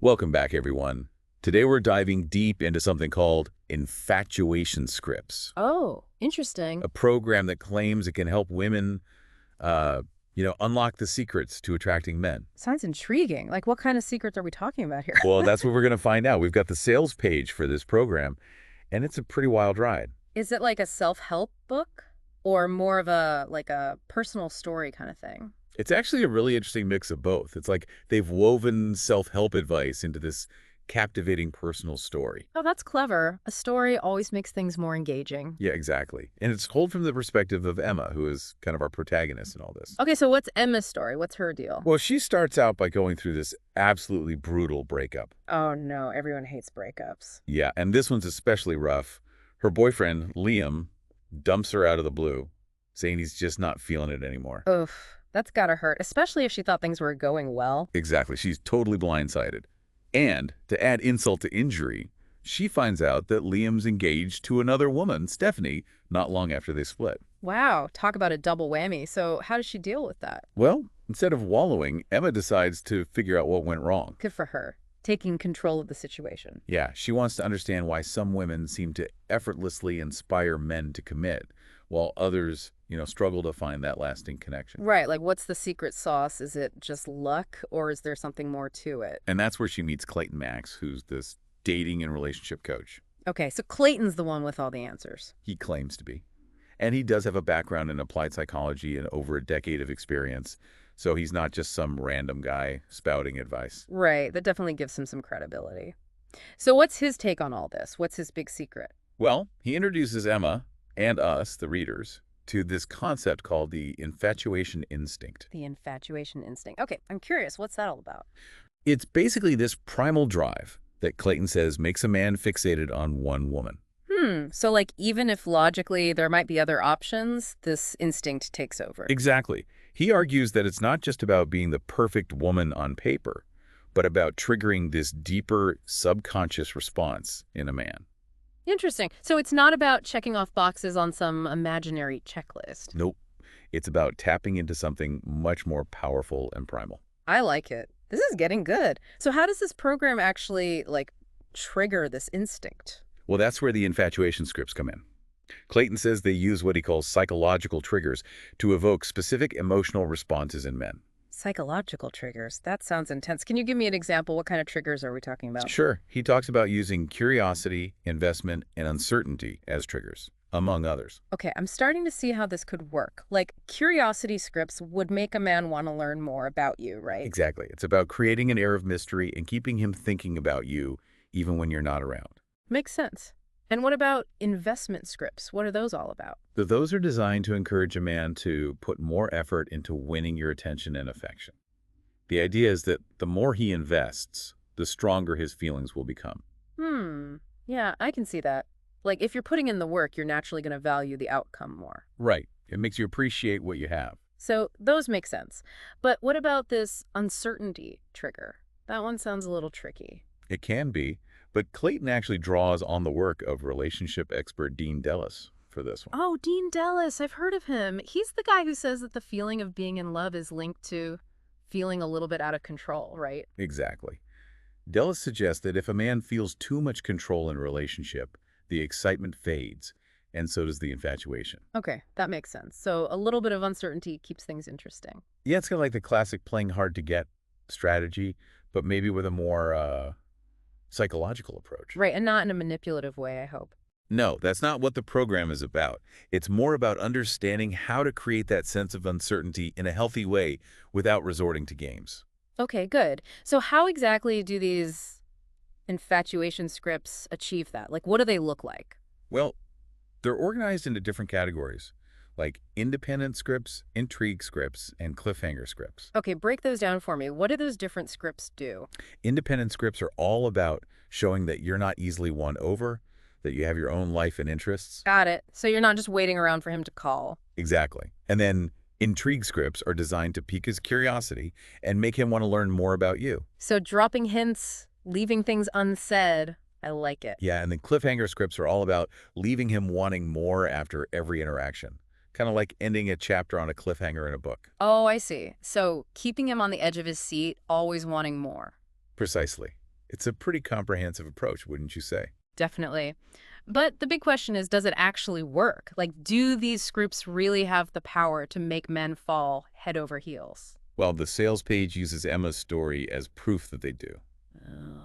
Welcome back, everyone. Today we're diving deep into something called Infatuation Scripts, Oh, interesting. a program that claims it can help women, unlock the secrets to attracting men. Sounds intriguing. Like, what kind of secrets are we talking about here? Well, that's what we're going to find out. We've got the sales page for this program, and it's a pretty wild ride. Is it like a self-help book or more of a personal story kind of thing? It's actually a really interesting mix of both. It's like they've woven self-help advice into this captivating personal story. Oh, that's clever. A story always makes things more engaging. Yeah, exactly. And it's told from the perspective of Emma, who is kind of our protagonist in all this. Okay, so what's Emma's story? What's her deal? Well, she starts out by going through this absolutely brutal breakup. Oh no, everyone hates breakups. Yeah, and this one's especially rough. Her boyfriend, Liam, dumps her out of the blue, saying he's just not feeling it anymore. Oof, that's gotta hurt, especially if she thought things were going well. Exactly. She's totally blindsided. And to add insult to injury, she finds out that Liam's engaged to another woman, Stephanie, not long after they split. Wow, talk about a double whammy. So how does she deal with that? Well, instead of wallowing, Emma decides to figure out what went wrong. Good for her, taking control of the situation. Yeah, she wants to understand why some women seem to effortlessly inspire men to commit, while others, struggle to find that lasting connection. Right, like what's the secret sauce? Is it just luck or is there something more to it? And that's where she meets Clayton Max, who's this dating and relationship coach. Okay, so Clayton's the one with all the answers. He claims to be. And he does have a background in applied psychology and over a decade of experience, so he's not just some random guy spouting advice. Right, that definitely gives him some credibility. So what's his take on all this? What's his big secret? Well, he introduces Emma and us, the readers, to this concept called the infatuation instinct. The infatuation instinct. Okay, I'm curious, what's that all about? It's basically this primal drive that Clayton says makes a man fixated on one woman. So like even if logically there might be other options, this instinct takes over. Exactly. He argues that it's not just about being the perfect woman on paper, but about triggering this deeper subconscious response in a man. Interesting. So it's not about checking off boxes on some imaginary checklist. Nope. It's about tapping into something much more powerful and primal. I like it. This is getting good. So how does this program actually like trigger this instinct? Well, that's where the infatuation scripts come in. Clayton says they use what he calls psychological triggers to evoke specific emotional responses in men. Psychological triggers. That sounds intense. Can you give me an example? What kind of triggers are we talking about? Sure, he talks about using curiosity, investment, and uncertainty as triggers, among others. Okay, I'm starting to see how this could work. Like, curiosity scripts would make a man want to learn more about you, right? Exactly. It's about creating an air of mystery and keeping him thinking about you even when you're not around. Makes sense. And what about investment scripts? What are those all about? So those are designed to encourage a man to put more effort into winning your attention and affection. The idea is that the more he invests, the stronger his feelings will become. Yeah, I can see that. Like, if you're putting in the work, you're naturally going to value the outcome more. Right. It makes you appreciate what you have. So those make sense. But what about this uncertainty trigger? That one sounds a little tricky. It can be, but Clayton actually draws on the work of relationship expert Dean Dellis for this one. Oh, Dean Dellis. I've heard of him. He's the guy who says that the feeling of being in love is linked to feeling a little bit out of control, right? Exactly. Dellis suggests that if a man feels too much control in a relationship, the excitement fades, and so does the infatuation. Okay, that makes sense. So a little bit of uncertainty keeps things interesting. Yeah, it's kind of like the classic playing hard to get strategy, but maybe with a more psychological approach. Right, and not in a manipulative way, I hope. No, that's not what the program is about. It's more about understanding how to create that sense of uncertainty in a healthy way without resorting to games. Okay, good. So how exactly do these infatuation scripts achieve that? Like, what do they look like? Well, they're organized into different categories, like independent scripts, intrigue scripts, and cliffhanger scripts. Okay, break those down for me. What do those different scripts do? Independent scripts are all about showing that you're not easily won over, that you have your own life and interests. Got it. So you're not just waiting around for him to call. Exactly. And then intrigue scripts are designed to pique his curiosity and make him want to learn more about you. So dropping hints, leaving things unsaid. I like it. Yeah, and then cliffhanger scripts are all about leaving him wanting more after every interaction. Kind of like ending a chapter on a cliffhanger in a book. Oh, I see. So keeping him on the edge of his seat, always wanting more. Precisely. It's a pretty comprehensive approach, wouldn't you say? Definitely. But the big question is, does it actually work? Like, do these scripts really have the power to make men fall head over heels? Well, the sales page uses Emma's story as proof that they do. Oh.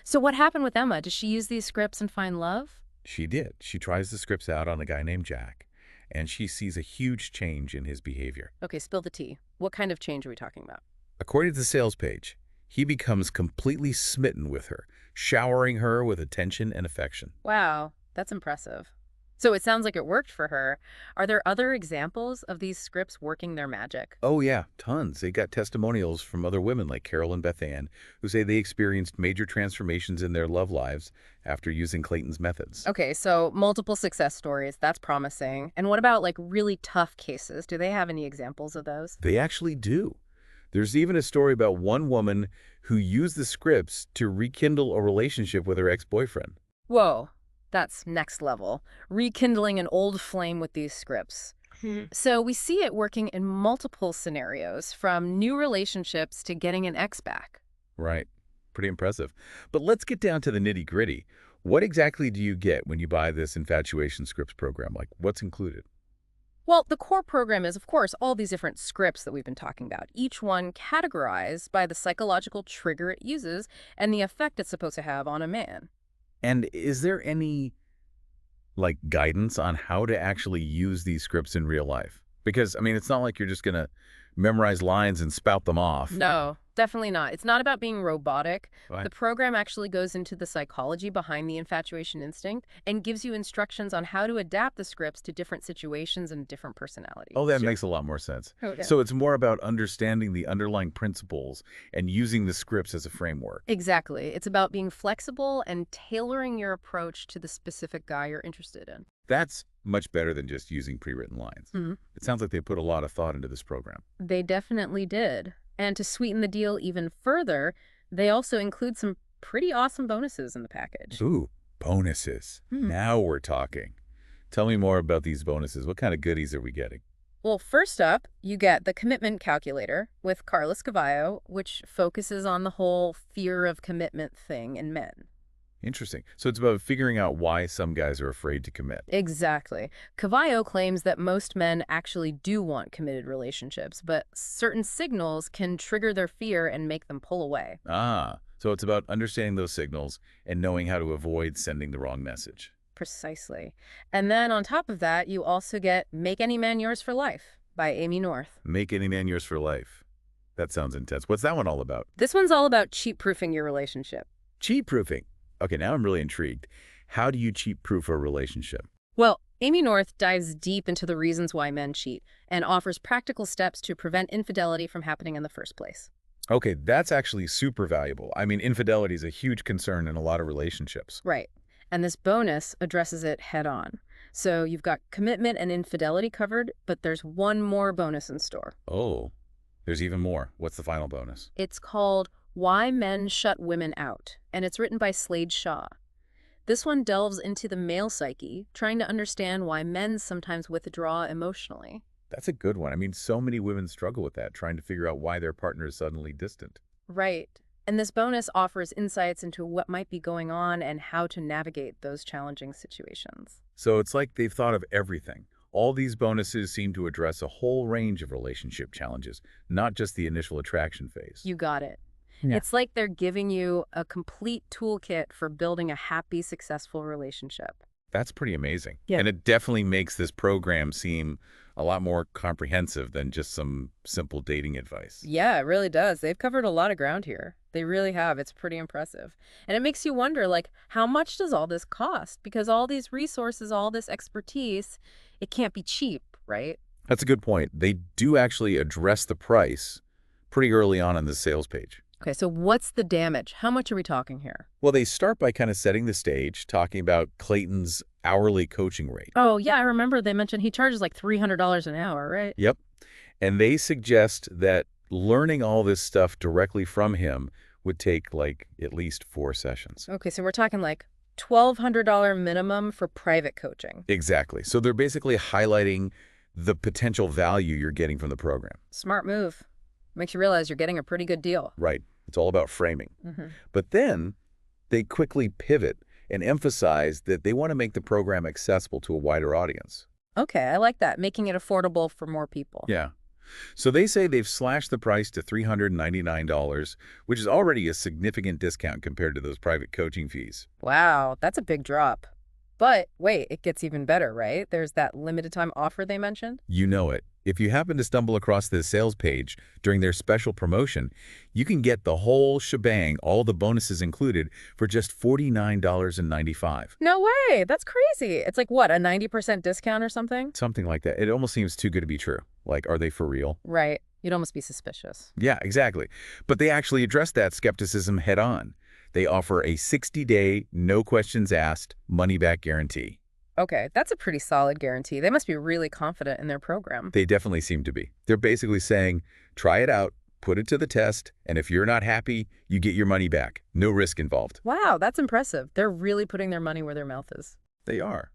So what happened with Emma? Does she use these scripts and find love? She did. She tries the scripts out on a guy named Jack, and she sees a huge change in his behavior. Okay, spill the tea. What kind of change are we talking about? According to the sales page, he becomes completely smitten with her, showering her with attention and affection. Wow, that's impressive. So it sounds like it worked for her. Are there other examples of these scripts working their magic? Oh yeah, tons. They got testimonials from other women like Carol and Beth Ann, who say they experienced major transformations in their love lives after using Clayton's methods. Okay, so multiple success stories. That's promising. And what about like really tough cases? Do they have any examples of those? They actually do. There's even a story about one woman who used the scripts to rekindle a relationship with her ex-boyfriend. Whoa, that's next level. Rekindling an old flame with these scripts. So we see it working in multiple scenarios, from new relationships to getting an ex back. Right. Pretty impressive. But let's get down to the nitty-gritty. What exactly do you get when you buy this Infatuation Scripts program? Like, what's included? Well, the core program is, of course, all these different scripts that we've been talking about, each one categorized by the psychological trigger it uses and the effect it's supposed to have on a man. And is there any, like, guidance on how to actually use these scripts in real life? Because, I mean, it's not like you're just going to memorize lines and spout them off. No, definitely not. It's not about being robotic. Right. The program actually goes into the psychology behind the infatuation instinct and gives you instructions on how to adapt the scripts to different situations and different personalities. Oh, that makes a lot more sense. Okay. So it's more about understanding the underlying principles and using the scripts as a framework. Exactly. It's about being flexible and tailoring your approach to the specific guy you're interested in. That's much better than just using pre-written lines. Mhm. It sounds like they put a lot of thought into this program. They definitely did. And to sweeten the deal even further, they also include some pretty awesome bonuses in the package. Ooh, bonuses. Now we're talking. Tell me more about these bonuses. What kind of goodies are we getting? Well, first up, you get the commitment calculator with Carlos Cavallo, which focuses on the whole fear of commitment thing in men. Interesting. So it's about figuring out why some guys are afraid to commit. Exactly. Cavallo claims that most men actually do want committed relationships, but certain signals can trigger their fear and make them pull away. Ah, so it's about understanding those signals and knowing how to avoid sending the wrong message. Precisely. And then on top of that, you also get Make Any Man Yours for Life by Amy North. Make any man yours for life. That sounds intense. What's that one all about? This one's all about cheat-proofing your relationship. Cheat-proofing. Okay, now I'm really intrigued. How do you cheat-proof a relationship? Well, Amy North dives deep into the reasons why men cheat and offers practical steps to prevent infidelity from happening in the first place. Okay, that's actually super valuable. I mean, infidelity is a huge concern in a lot of relationships. Right. And this bonus addresses it head on. So you've got commitment and infidelity covered, but there's one more bonus in store. Oh, there's even more. What's the final bonus? It's called Why Men Shut Women Out, and it's written by Slade Shaw. This one delves into the male psyche, trying to understand why men sometimes withdraw emotionally. That's a good one. I mean, so many women struggle with that, trying to figure out why their partner is suddenly distant. Right. And this bonus offers insights into what might be going on and how to navigate those challenging situations. So it's like they've thought of everything. All these bonuses seem to address a whole range of relationship challenges, not just the initial attraction phase. You got it. Yeah. It's like they're giving you a complete toolkit for building a happy, successful relationship. That's pretty amazing. Yeah. And it definitely makes this program seem a lot more comprehensive than just some simple dating advice. Yeah, it really does. They've covered a lot of ground here. They really have. It's pretty impressive. And it makes you wonder, like, how much does all this cost? Because all these resources, all this expertise, it can't be cheap, right? That's a good point. They do actually address the price pretty early on in the sales page. Okay, so what's the damage? How much are we talking here? Well, they start by kind of setting the stage, talking about Clayton's hourly coaching rate. Oh, yeah, I remember they mentioned he charges like $300 an hour, right? Yep. And they suggest that learning all this stuff directly from him would take like at least 4 sessions. Okay, so we're talking like $1,200 minimum for private coaching. Exactly. So they're basically highlighting the potential value you're getting from the program. Smart move. Makes you realize you're getting a pretty good deal. Right. It's all about framing. Hmm. But then they quickly pivot and emphasize that they want to make the program accessible to a wider audience. Okay, I like that, making it affordable for more people. Yeah. So they say they've slashed the price to $399, which is already a significant discount compared to those private coaching fees. Wow, that's a big drop. But wait, it gets even better, right? There's that limited time offer they mentioned. You know it. If you happen to stumble across this sales page during their special promotion, you can get the whole shebang, all the bonuses included, for just $49.95. No way, that's crazy. It's like what, a 90% discount or something? Something like that. It almost seems too good to be true. Like, are they for real? Right. You'd almost be suspicious. Yeah, exactly. But they actually address that skepticism head on. They offer a 60-day, no questions asked, money-back guarantee. Okay, that's a pretty solid guarantee. They must be really confident in their program. They definitely seem to be. They're basically saying, try it out, put it to the test, and if you're not happy, you get your money back. No risk involved. Wow, that's impressive. They're really putting their money where their mouth is. They are.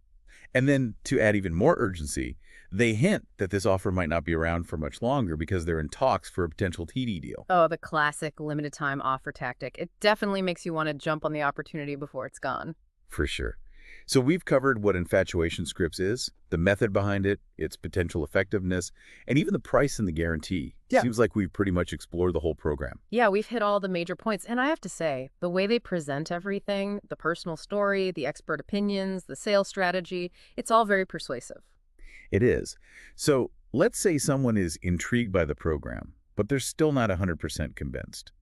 And then, to add even more urgency, they hint that this offer might not be around for much longer because they're in talks for a potential TD deal. Oh, the classic limited time offer tactic. It definitely makes you want to jump on the opportunity before it's gone. For sure. So we've covered what infatuation scripts is, the method behind it, its potential effectiveness, and even the price and the guarantee. Yeah. Seems like we've pretty much explored the whole program. Yeah, we've hit all the major points. And I have to say, the way they present everything, the personal story, the expert opinions, the sales strategy, it's all very persuasive. It is. So let's say someone is intrigued by the program, but they're still not 100% convinced.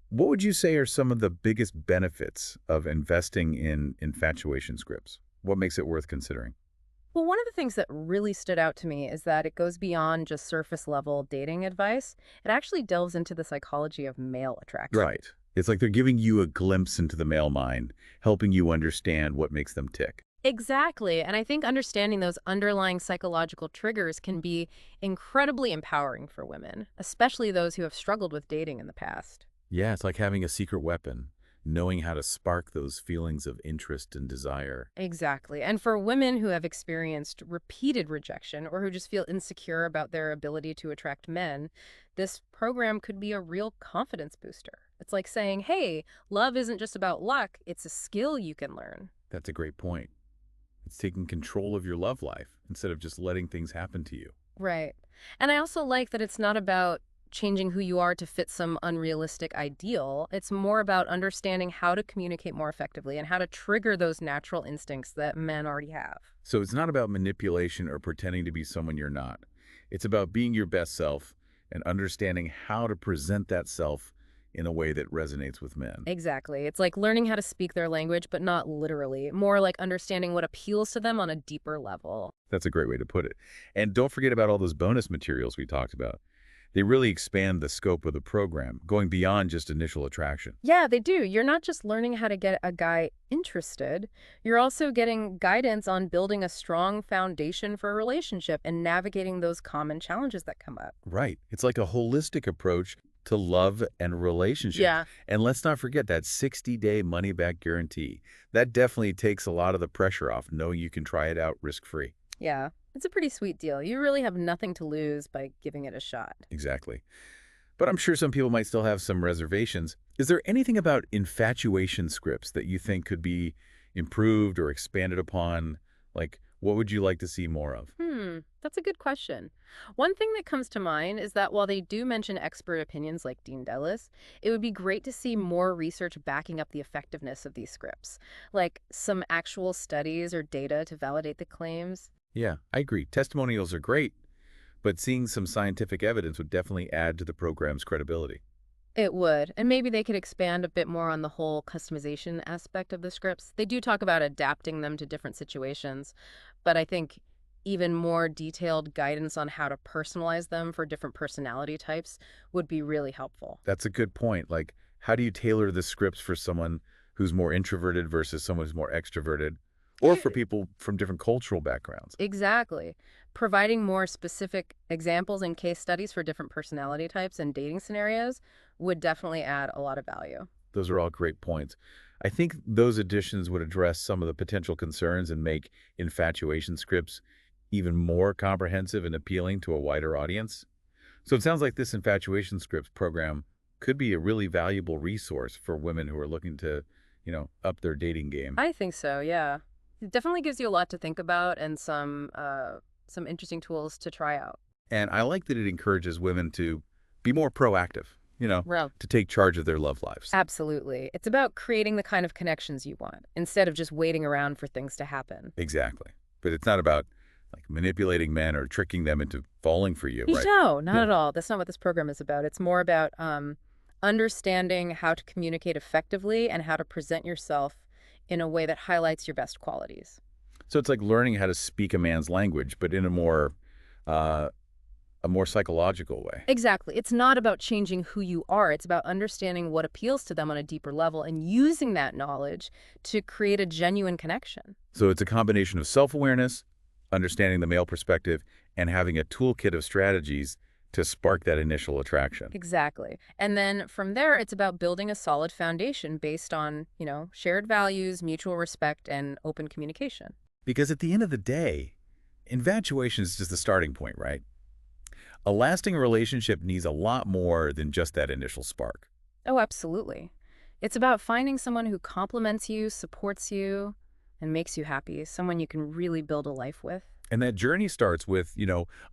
What would you say are some of the biggest benefits of investing in infatuation scripts? What makes it worth considering? Well, one of the things that really stood out to me is that it goes beyond just surface level dating advice. It actually delves into the psychology of male attraction. Right. It's like they're giving you a glimpse into the male mind, helping you understand what makes them tick. Exactly. And I think understanding those underlying psychological triggers can be incredibly empowering for women, especially those who have struggled with dating in the past. Yeah, it's like having a secret weapon, knowing how to spark those feelings of interest and desire. Exactly. And for women who have experienced repeated rejection or who just feel insecure about their ability to attract men, this program could be a real confidence booster. It's like saying, hey, love isn't just about luck, it's a skill you can learn. That's a great point. It's taking control of your love life instead of just letting things happen to you. Right. And I also like that it's not about changing who you are to fit some unrealistic ideal. It's more about understanding how to communicate more effectively and how to trigger those natural instincts that men already have. So it's not about manipulation or pretending to be someone you're not. It's about being your best self and understanding how to present that self in a way that resonates with men. Exactly. It's like learning how to speak their language, but not literally. More like understanding what appeals to them on a deeper level. That's a great way to put it. And don't forget about all those bonus materials we talked about. They really expand the scope of the program, going beyond just initial attraction. Yeah, they do. You're not just learning how to get a guy interested, you're also getting guidance on building a strong foundation for a relationship and navigating those common challenges that come up. Right. It's like a holistic approach to love and relationships. Yeah. And let's not forget that 60-day money-back guarantee. That definitely takes a lot of the pressure off, knowing you can try it out risk-free. Yeah, it's a pretty sweet deal. You really have nothing to lose by giving it a shot. Exactly. But I'm sure some people might still have some reservations. Is there anything about infatuation scripts that you think could be improved or expanded upon? Like, what would you like to see more of? That's a good question. One thing that comes to mind is that while they do mention expert opinions like Dean Dellis, it would be great to see more research backing up the effectiveness of these scripts, like some actual studies or data to validate the claims. Yeah, I agree. Testimonials are great, but seeing some scientific evidence would definitely add to the program's credibility. It would. And maybe they could expand a bit more on the whole customization aspect of the scripts. They do talk about adapting them to different situations, but I think even more detailed guidance on how to personalize them for different personality types would be really helpful. That's a good point. Like, how do you tailor the scripts for someone who's more introverted versus someone who's more extroverted, or for people from different cultural backgrounds? Exactly. Providing more specific examples and case studies for different personality types and dating scenarios would definitely add a lot of value. Those are all great points. I think those additions would address some of the potential concerns and make infatuation scripts even more comprehensive and appealing to a wider audience. So it sounds like this infatuation scripts program could be a really valuable resource for women who are looking to, up their dating game. I think so, yeah. It definitely gives you a lot to think about and some interesting tools to try out. And I like that it encourages women to be more proactive, Well, to take charge of their love lives. absolutely. It's about creating the kind of connections you want instead of just waiting around for things to happen. Exactly. But it's not about like manipulating men or tricking them into falling for you, right? No, not Yeah. at all. That's not what this program is about. It's more about understanding how to communicate effectively and how to present yourself in a way that highlights your best qualities. So it's like learning how to speak a man's language, but in uh, a more psychological way. Exactly. It's not about changing who you are. It's about understanding what appeals to them on a deeper level and using that knowledge to create a genuine connection. So it's a combination of self-awareness, understanding the male perspective, and having a toolkit of strategies to spark that initial attraction. Exactly. And then from there, it's about building a solid foundation based on, shared values, mutual respect, and open communication. Because at the end of the day, infatuation is just the starting point, right? A lasting relationship needs a lot more than just that initial spark. Oh, absolutely. It's about finding someone who compliments you, supports you, and makes you happy, someone you can really build a life with. And that journey starts with,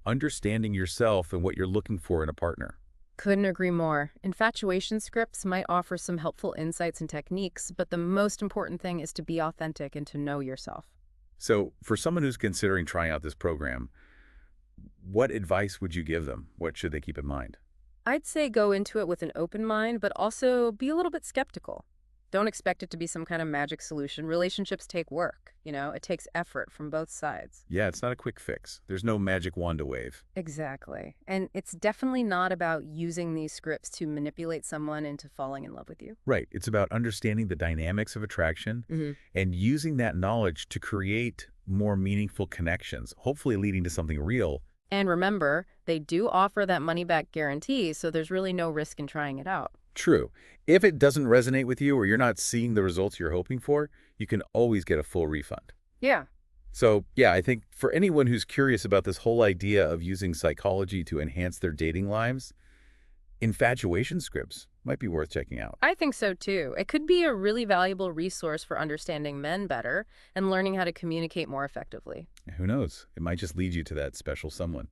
understanding yourself and what you're looking for in a partner. Couldn't agree more. Infatuation scripts might offer some helpful insights and techniques, but the most important thing is to be authentic and to know yourself. So for someone who's considering trying out this program, what advice would you give them? What should they keep in mind? I'd say go into it with an open mind, but also be a little bit skeptical. Don't expect it to be some kind of magic solution. Relationships take work, it takes effort from both sides. Yeah, it's not a quick fix. There's no magic wand to wave. Exactly. And it's definitely not about using these scripts to manipulate someone into falling in love with you. Right. It's about understanding the dynamics of attraction Hmm. and using that knowledge to create more meaningful connections, hopefully leading to something real. And remember, they do offer that money-back guarantee, so there's really no risk in trying it out. True. If it doesn't resonate with you or you're not seeing the results you're hoping for, you can always get a full refund. Yeah. So, yeah, I think for anyone who's curious about this whole idea of using psychology to enhance their dating lives, infatuation scripts might be worth checking out. I think so too. It could be a really valuable resource for understanding men better and learning how to communicate more effectively. Who knows? It might just lead you to that special someone.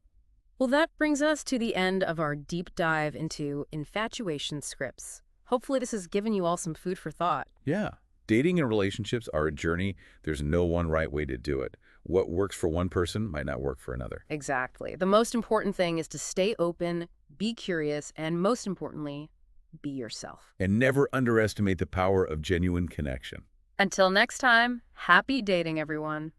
Well, that brings us to the end of our deep dive into infatuation scripts. Hopefully this has given you all some food for thought. Yeah. Dating and relationships are a journey. There's no one right way to do it. What works for one person might not work for another. Exactly. The most important thing is to stay open, be curious, and most importantly, be yourself. And never underestimate the power of genuine connection. Until next time, happy dating, everyone.